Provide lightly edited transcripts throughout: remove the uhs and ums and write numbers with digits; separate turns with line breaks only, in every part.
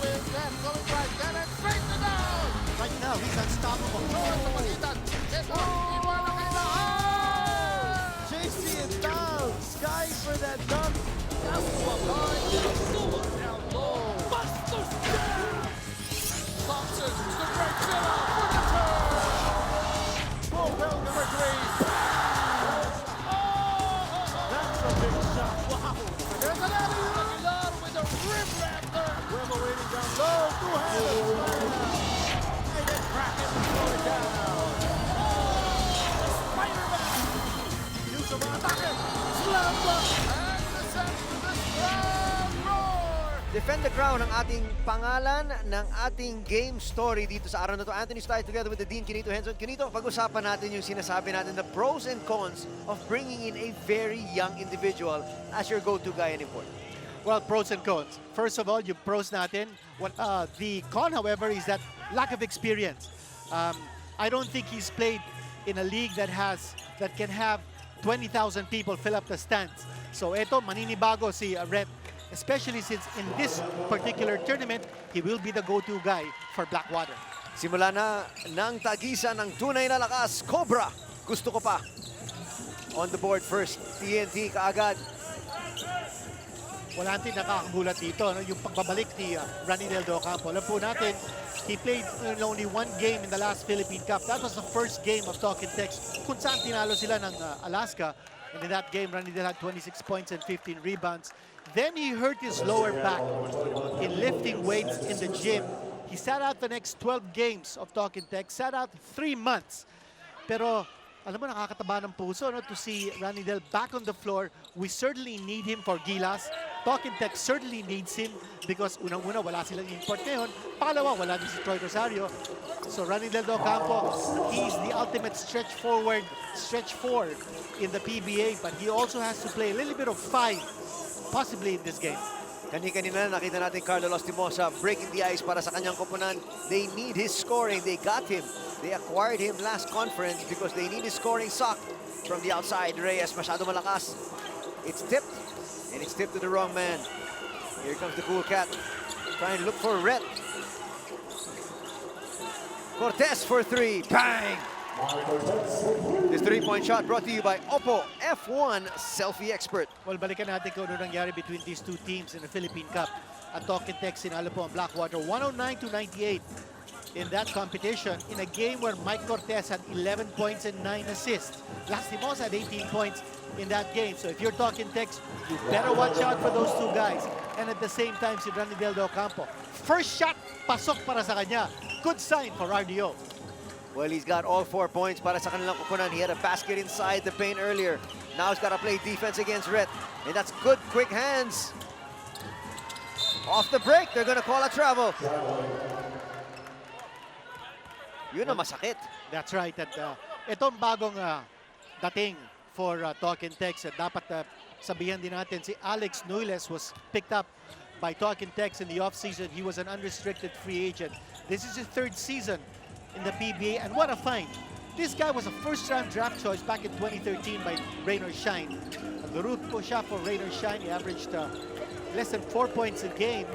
with that going right there and straight to down.
Right now, he's unstoppable.
Sa pagitan. Ito, iwan na kailangan.
JC is down. Sky for that dunk.
Joshua Guard, Joshua down low. Buster Stab. Thompson, the great Villa for the turn. Oh, well, number 3.
That's a big shot. Wow.
There's an alley-oop. Aguilar with a rim raptor.
Wemba waiting down low. Two-handed. And then Kraken throw it down.
Spider-Man.
Use of attack.
Slam dunk. And the set to the slam roar.
Defend the Crown ang ating pangalan ng ating game story dito sa araw na to. Anthony Stein together with the Dean Quinito Henson. Quinito, pag-usapan natin yung sinasabi natin, the pros and cons of bringing in a very young individual as your go-to guy and import.
Well, pros and cons. First of all, yung pros natin. The con, however, is that lack of experience. I don't think he's played in a league that can have 20,000 people fill up the stands. So eto, maninibago si Red. Especially since in this particular tournament, he will be the go-to guy for Blackwater.
Simula na ng tagisan ng tunay na lakas, Cobra. Gusto ko pa. On the board first, TNT kaagad.
Wala natin nakakagulat dito, no? Yung pagbabalik ni Randy Del Campo. Alam po natin, he played in only one game in the last Philippine Cup. That was the first game of Talk and Text kung saan tinalo sila ng Alaska. And in that game, Randy Del had 26 points and 15 rebounds. Then he hurt his lower back in lifting weights in the gym. He sat out the next 12 games of Talk and Text, sat out 3 months. Pero alam mo, nakakataba ng puso, no, to see Randy Del back on the floor. We certainly need him for Gilas. Talk and Text certainly needs him because unang-una wala silang import ngayon. Pangalawa, wala din si Troy Rosario. So Randy Del Campo, he's the ultimate stretch forward, stretch 4 in the PBA, but he also has to play a little bit of 5 possibly in this game.
Kanina nakita natin Carlo Lastimosa breaking the ice para sa kanyang koponan. They need his scoring. They got him. They acquired him last conference because they need his scoring sock from the outside. Reyes masyado malakas. It's tipped, and it's tipped to the wrong man. Here comes the cool cat. Trying to look for Rhett. Cortez for 3. Bang! This 3-point shot brought to you by Oppo F1 Selfie Expert.
Well, balikan natin kung ano nangyari between these two teams in the Philippine Cup. At Talk and Text, sinalo po ang Blackwater 109-98 in that competition in a game where Mike Cortez had 11 points and 9 assists. Lastimosa had 18 points in that game. So if you're Talk and Text, you better watch out for those two guys. And at the same time, si Randy Del Campo. First shot, pasok para sa kanya. Good sign for RDO.
Well, he's got all 4 points para sa kanilang kupunan. He had a basket inside the paint earlier. Now he's got to play defense against Rhett. And that's good, quick hands. Off the break, they're going to call a travel. Yun ang masakit.
That's right. At itong bagong dating for Talk and Text, dapat sabihan din natin, si Alex Nuiles was picked up by Talk and Text in the offseason. He was an unrestricted free agent. This is his 3rd season in the PBA, and what a find. This guy was a first-round draft choice back in 2013 by Raynor Shine. Nag-root po siya for Raynor Shine. He averaged less than 4 points a game.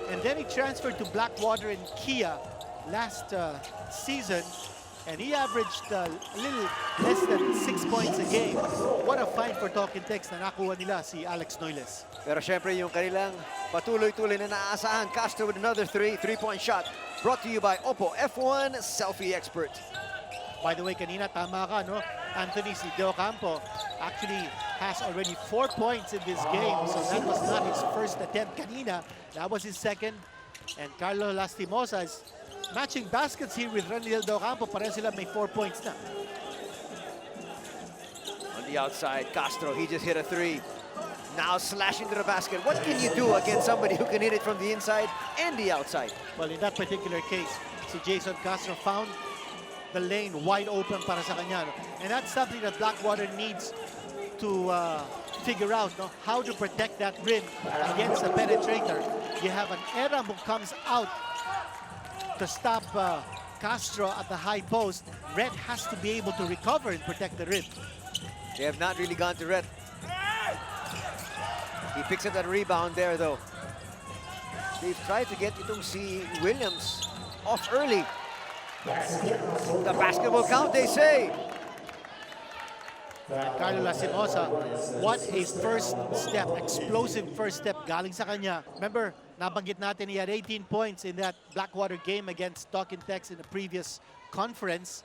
And then he transferred to Blackwater and Kia last season, and he averaged a little less than 6 points a game. What a find for Talk and Text na nakuha nila si Alex Noyles.
Pero syempre yung kanilang patuloy-tuloy na naaasahan. Castro with another 3-point shot. Brought to you by Oppo F1 Selfie Expert.
By the way, kanina tama ka, no? Anthony si Del Campo actually has already 4 points in this game. So that was not his first attempt kanina. That was his second. And Carlo Lastimosa is matching baskets here with Randy Del Campo. Pareho sila may 4 points na.
On the outside, Castro, he just hit a 3. Now slashing to the basket. What can you do against somebody who can hit it from the inside and the outside?
Well, in that particular case, si Jason Castro found the lane wide open para sa kanya. No? And that's something that Blackwater needs to figure out, no? How to protect that rim against a penetrator. You have an Era who comes out to stop Castro at the high post. Red has to be able to recover and protect the rim.
They have not really gone to Red. He picks up that rebound there, though. they've tried to get itong si Williams off early. The basketball count, they say.
And Carlo Lastimosa, what a first step, explosive first step galing sa kanya. Remember, nabanggit natin he had 18 points in that Blackwater game against Talking Tex in the previous conference.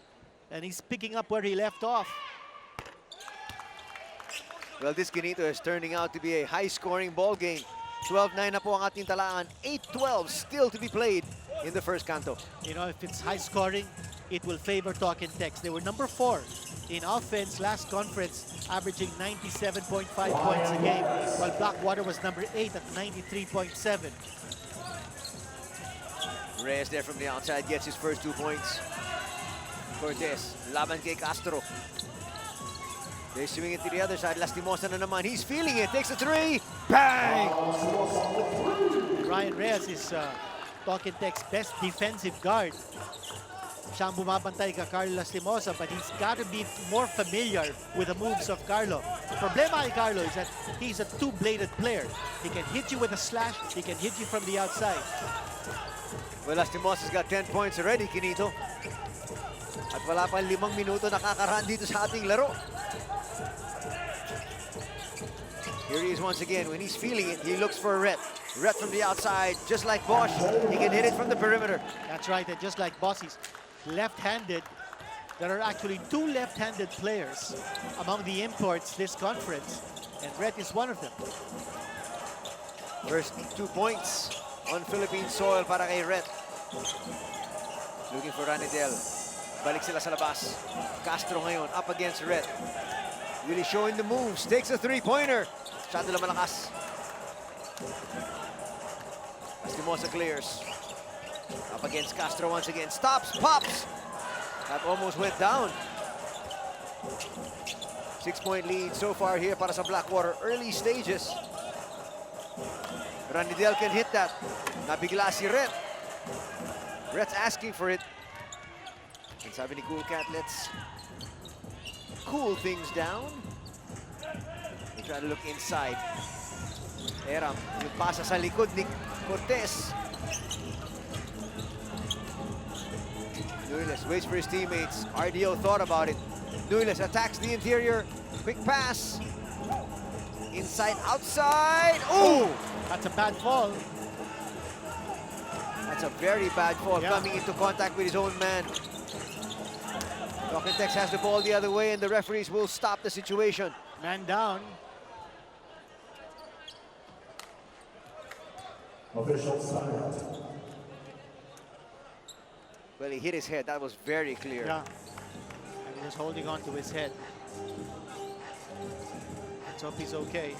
And he's picking up where he left off.
Well, this Quinito is turning out to be a high-scoring ball game. 12-9 na po ang ating talaan. 8-12 still to be played in the first canto.
You know, if it's high scoring, it will favor Talking Tex. They were number 4 in offense last conference, averaging 97.5 points a game, while Blackwater was number 8 at 93.7.
Reyes there from the outside gets his first 2 points. Cortez, laban kay Castro. They swing it to the other side. Lastimosa na naman. He's feeling it. Takes a 3. Bang!
Ryan Reyes is Talking Tex best defensive guard. Siya ang bumabantay ka Carlo Lastimosa, but he's got to be more familiar with the moves of Carlo. The problema kay Carlo is that he's a two-bladed player. He can hit you with a slash, he can hit you from the outside.
Well, Lastimosa's got 10 points already, Quinito. At wala pa 5 minuto nakakaraan dito sa ating laro. Here he is once again. When he's feeling it, he looks for Rhett. Rhett from the outside, just like Bosch. He can hit it from the perimeter.
That's right, and just like Bossi's left-handed, there are actually 2 left-handed players among the imports this conference, and Rhett is one of them.
First 2 points on Philippine soil para kay Rhett. Looking for Ranidel. Balik sila sa labas. Castro ngayon up against Rhett. Really showing the moves. Takes a 3-pointer. Masyado lang malakas. Lastimosa clears. Up against Castro once again. Stops, pops. That almost went down. 6-point lead so far here para sa Blackwater. Early stages. Ranidel can hit that. Nabigla si Rhett. Rhett's asking for it. And sabi ni Cool Cat, let's cool things down. They try to look inside. Eram, yung pasa sa likod ni Cortez. Nunes waits for his teammates. RDO thought about it. Nunes attacks the interior. Quick pass. Inside, outside. Ooh!
That's a bad fall.
That's a very bad fall,
Yeah.
coming into contact with his own man. Talking Tex has the ball the other way, and the referees will stop the situation.
Man down.
Officials timeout.
Well, he hit his head. That was very clear.
Yeah. And he was holding on to his head. Let's hope he's okay.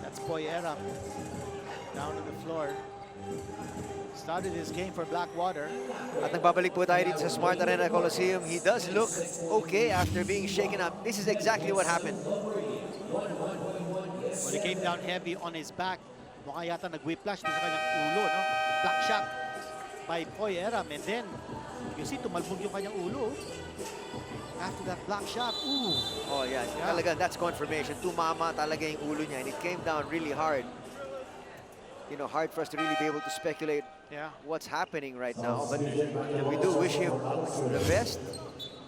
That's Poy Eram down on the floor. Started his game for Blackwater.
At nagbabalik po tayo dito sa Smart Arena Coliseum. He does look okay after being shaken up. This is exactly what happened.
Well, he came down heavy on his back. Mukha yata nag-whiplash sa kanyang ulo, no? Black shot by Poy Eram. And then, you see, tumalbog yung kanyang ulo. After that black shot, ooh.
Oh, yeah. Talaga, that's confirmation. Tumama talaga yung ulo niya, and it came down really hard. You know, hard for us to really be able to speculate what's happening right now. But we do wish him the best.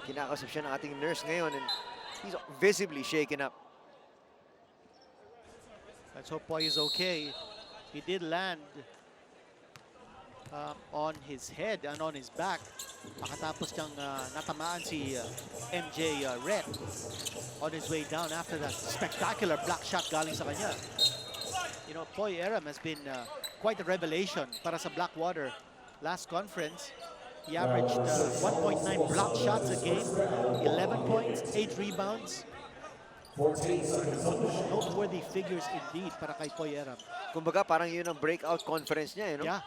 Kinakausap siya ng ating nurse ngayon, and he's visibly shaken up.
Let's hope Poy is okay. He did land on his head and on his back. Makatapos niyang natamaan si MJ Rhett on his way down after that spectacular black shot galing sa kanya. You know, Poy Eram has been quite a revelation para sa Blackwater. Last conference, he averaged 1.9 block shots a game, 11 points, 8 rebounds.
14 seconds on the shot.
Noteworthy figures indeed para kay Poy Eram.
Kumbaga, parang yun ang breakout conference niya, you know?
Yeah.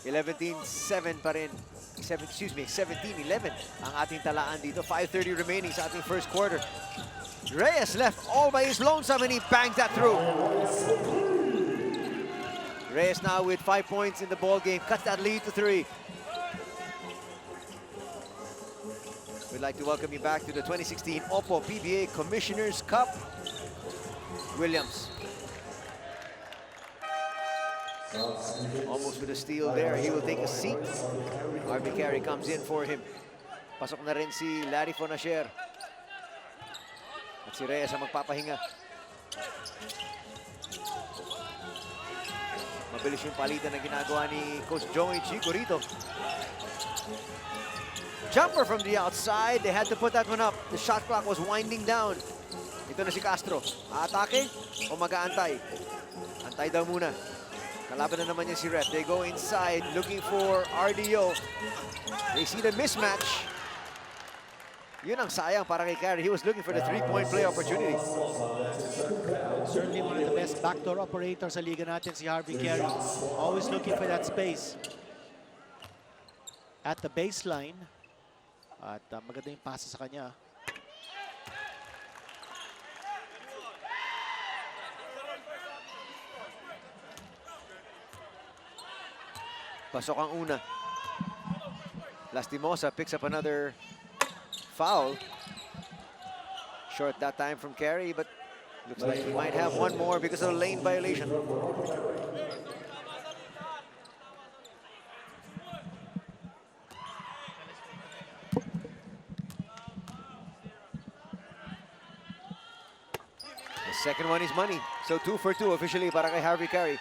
11-7 pa rin. 17-11 ang ating talaan dito. 5:30 remaining sa ating first quarter. Reyes left all by his lonesome, and he banged that through. Reyes now with 5 points in the ball game, cuts that lead to 3. We'd like to welcome you back to the 2016 Oppo PBA Commissioner's Cup. Williams Almost with a steal there. He will take a seat. Harvey Carey comes in for him. Pasok na rin si Larry Fonasher. At si Reyes ang magpapahinga. Mabilis yung palitan na ginagawa ni Coach Joey Chico rito. Jumper from the outside. They had to put that one up. The shot clock was winding down. Ito na si Castro. Atake o mag-aantay? Antay daw muna. Kalaban na naman niya si Rep. They go inside looking for RDO. They see the mismatch. Yun ang sayang para kay Carey. He was looking for the three-point play opportunity.
Certainly one of the best backdoor operators sa liga natin, si Harvey Carey. Always looking for that space at the baseline. At maganda yung pasa sa kanya.
Pasok ang una. Lastimosa picks up another foul. Short that time from Carey, but looks like he might have one more because of a lane violation. The second one is money. So 2 for 2 officially para kay Harvey Carey.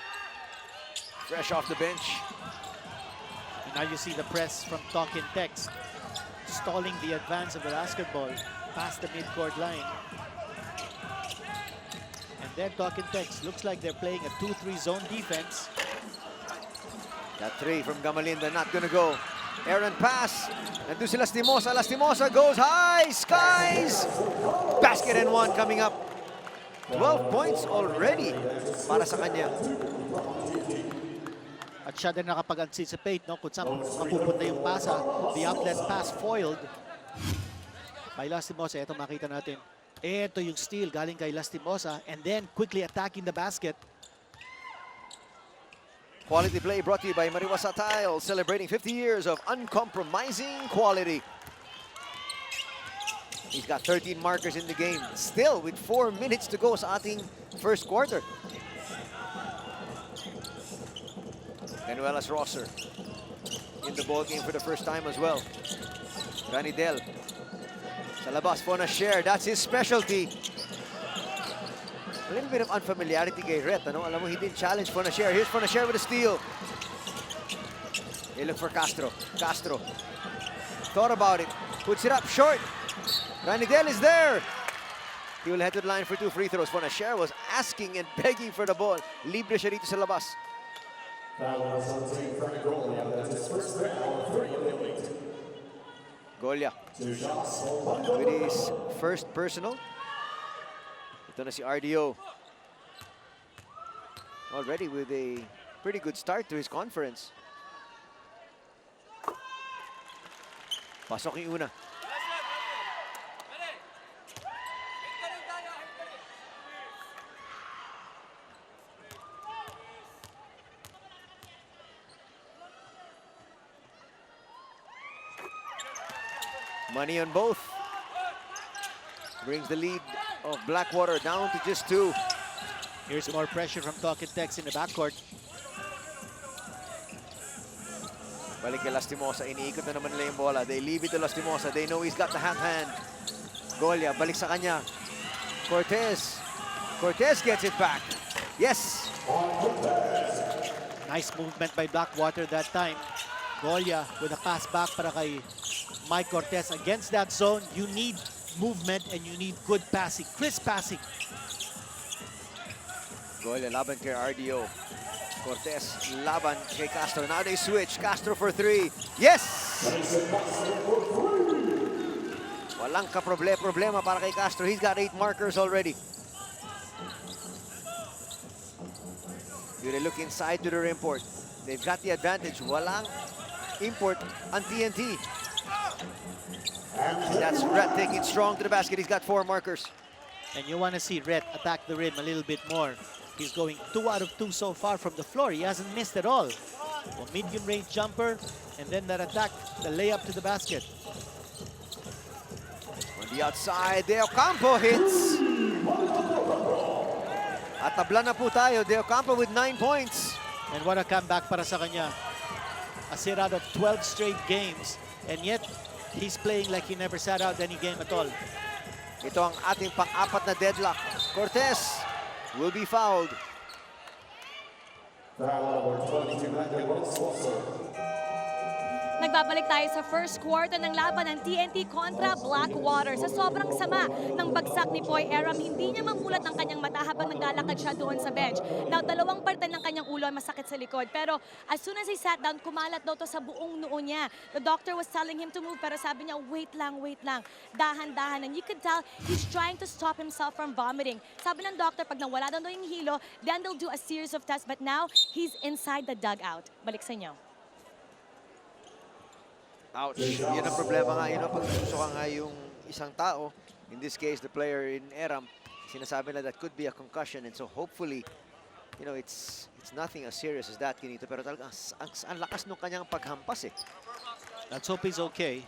Fresh off the bench.
And now you see the press from Talkin Tex, stalling the advance of the basketball past the midcourt line. And then Talkin Tex looks like they're playing a 2-3 zone defense.
That three from Gamalinda not gonna go. Aaron pass. Nandun si Lastimosa. Lastimosa goes high. Skies. Basket and one coming up. 12 points already para sa kanya.
At siya din nakapag-anticipate, no, kung saan mapupunta yung pasa. The outlet pass foiled by Lastimosa. Ito makita natin. Ito yung steal galing kay Lastimosa and then quickly attacking the basket.
Quality play brought to you by Mariwasa Tile, celebrating 50 years of uncompromising quality. He's got 13 markers in the game, still with 4 minutes to go sa ating first quarter. Benuelas Rosser in the ball game for the first time as well. Ranidel sa labas, Fonasher, that's his specialty. A little bit of unfamiliarity kay Rhett, ano? Alam mo, he didn't challenge Fonasher. Here's Fonasher with a steal. They look for Castro. Castro thought about it, puts it up short. Ranidel is there. He will head to the line for 2 free throws. Fonasher was asking and begging for the ball. Libre siya dito sa labas. Golia with his first personal. Ito na si RDO. Already with a pretty good start to his conference. Pasok yung una. Money on both. Brings the lead of Blackwater down to just 2.
Here's more pressure from Talkin Tex in the backcourt.
Balik kay Lastimosa. Iniikot na naman nila yung bola. They leave it to Lastimosa. They know he's got the half hand. Golia, balik sa kanya. Cortez. Cortez gets it back. Yes!
Nice movement by Blackwater that time. Golia with a pass back para kay Mike Cortez. Against that zone, you need movement and you need good passing, crisp passing.
Golia laban kay RDO. Cortez laban kay Castro. Now they switch. Castro for 3. Yes! Walang problema para kay Castro. He's got 8 markers already. They look inside to their import. They've got the advantage. Walang import on TNT. That's Rhett taking it strong to the basket. He's got 4 markers.
And you want to see Rhett attack the rim a little bit more. He's going 2 out of 2 so far from the floor. He hasn't missed at all. A medium range jumper and then that attack, the layup to the basket.
On the outside, De Ocampo hits. At tabla na po tayo. De Ocampo with 9 points.
And what a comeback para sa kanya. A sit out of 12 straight games. And yet, he's playing like he never sat out any game at all.
Ito ang ating pang-apat na deadlock. Cortez will be fouled.
Foul number 22, Blackwater Saucer.
Nagbabalik tayo sa first quarter ng laban ng TNT kontra Blackwater. Sa sobrang sama ng bagsak ni Poy Aram, hindi niya mamulat ang kanyang mata habang naglalakad siya doon sa bench. Now, dalawang parte ng kanyang ulo ay masakit sa likod. Pero as soon as he sat down, kumalat daw to sa buong noo niya. The doctor was telling him to move, pero sabi niya, wait lang, dahan-dahan. And you could tell he's trying to stop himself from vomiting. Sabi ng doctor, pag nawala daw yung hilo, then they'll do a series of tests. But now, he's inside the dugout. Balik sa inyo.
Ouch. Yan ang problema nga. Pag nasusuka nga yung isang tao, in this case, the player in Aram, sinasabi na that could be a concussion. And so hopefully, it's nothing as serious as that, Kinito. Pero talaga, ang lakas nung kanyang paghampas eh.
Let's hope he's okay.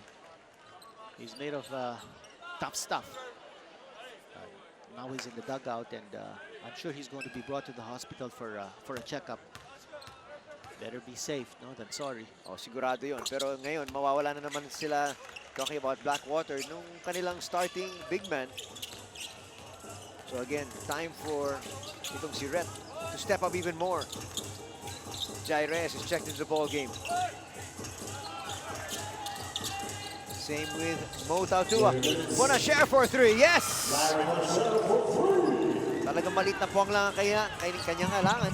He's made of tough stuff. Now he's in the dugout, and I'm sure he's going to be brought to the hospital for a checkup. Better be safe, no, than sorry.
Oh, sigurado yon. Pero ngayon, mawawala na naman sila, talking about Blackwater, nung kanilang starting big man. So again, time for itong si Rhett to step up even more. Jai Reyes is checked into the ball game. Same with Mo Tautua. Wanna share for three. Yes! Talagang malit na puwang lang kanyang halangan.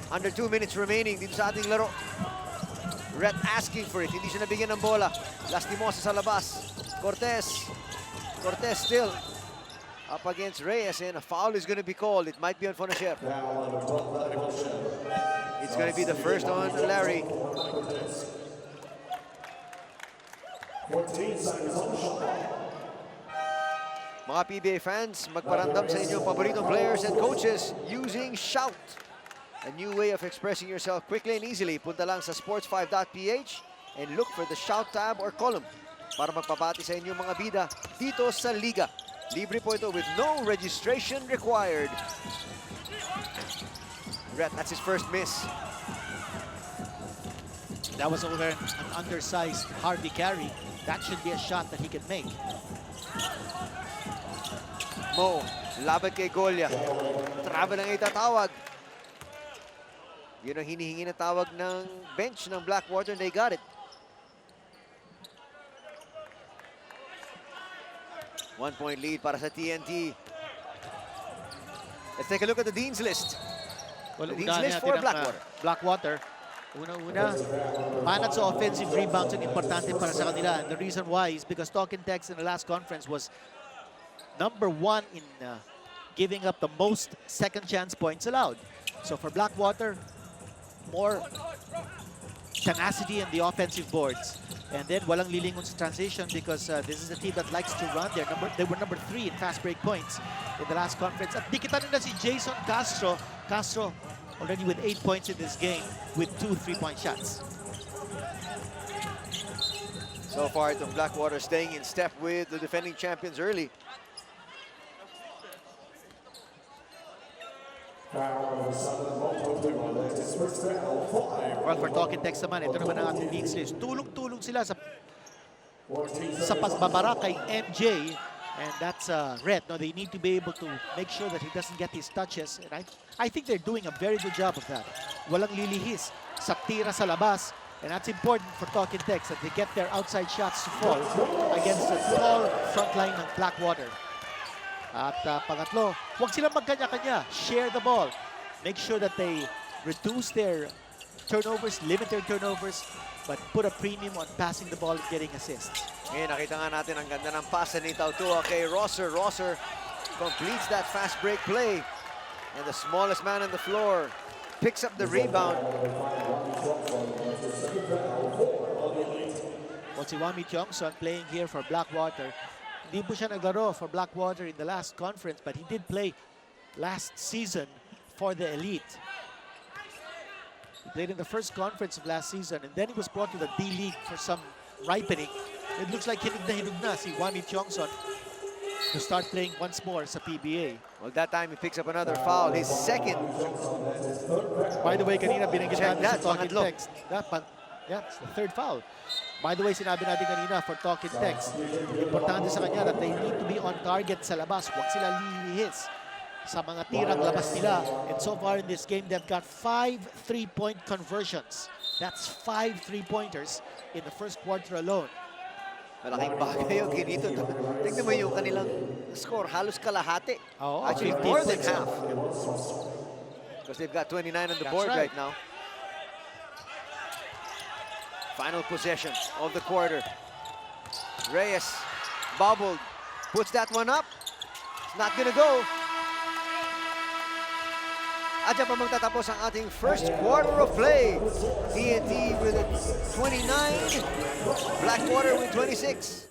Under 2 minutes remaining dito sa ating laro. Rhett asking for it. Hindi siya nabigyan ng bola. Lastimosa sa labas. Cortez still up against Reyes, and a foul is going to be called. It might be on Fonacher. It's going to be the first on Larry.
14 seconds on the shot clock.
Mga PBA fans, magparandam sa inyong paboritong players and coaches using Shout. A new way of expressing yourself quickly and easily. Punta lang sa sports5.ph and look for the Shout tab or column para magpapati sa inyong mga bida dito sa Liga. Libre po ito with no registration required. Rhett, that's his first miss.
That was over an undersized Harvey carry. That should be a shot that he can make.
Mo, laban kay Golia. Travel ang itatawag. Yun ang hinihingi na tawag ng bench ng Blackwater, and they got it. 1-point lead para sa TNT. Let's take a look at the Dean's List.
Well,
The Dean's List for Blackwater.
Blackwater. Una-una, manat sa offensive rebounds ang importante para sa kanila. And the reason why is because Talking Text in the last conference was #1 in giving up the most second chance points allowed. So for Blackwater, more tenacity in the offensive boards. And then walang lilingon sa transition because this is a team that likes to run. They were number 3 in fast break points in the last conference. At dikitan nila si Jason Castro. Castro already with 8 points in this game with 2 3-point shots.
So far, itong Blackwater staying in step with the defending champions early.
Well, for Talking Text naman, ito naman ang ating Dean's List. Tulong-tulong sila sa pagbabara kay MJ. And that's Rhett. No, they need to be able to make sure that he doesn't get his touches. And I think they're doing a very good job of that. Walang lilihis sa tira sa labas. And that's important for Talking Text that they get their outside shots to fall against the tall front line ng Blackwater. At pangatlo, huwag silang magkanya-kanya. Share the ball. Make sure that they reduce their turnovers, limit their turnovers, but put a premium on passing the ball and getting assists.
Ngayon, nakita nga natin ang ganda ng pass ni Tautua kay Rosser. Rosser completes that fast break play. And the smallest man on the floor picks up the rebound.
Well, si Wami Tiongson playing here for Blackwater. Hindi po siya naglaro for Blackwater in the last conference, but he did play last season for the Elite. He played in the first conference of last season, and then he was brought to the D-League for some ripening. It looks like hinug na si Wami Tiongson to start playing once more sa PBA.
Well, that time he picks up another foul, his second.
By the way, kanina binigyan
Check
natin
that,
sa Talking
pangatlo.
Text. Yeah, it's the third foul. By the way, sinabi natin kanina for Talking Text, importante sa kanya that they need to be on target sa labas. Huwag sila lilihis sa mga tirang labas nila. And so far in this game, they've got 5 3-point conversions. That's 5 3-pointers in the first quarter alone.
Malaking bagay yung ginito. Tingnan mo yung kanilang score, halos kalahati.
Oo,
Actually,
15
more than
points.
half. Because they've got 29 on the
That's
board
right.
right now. Final possession of the quarter. Reyes, bobbled, puts that one up. It's not gonna go. At dyan pa magtatapos ang ating first quarter of play. TNT with a 29, Blackwater with 26.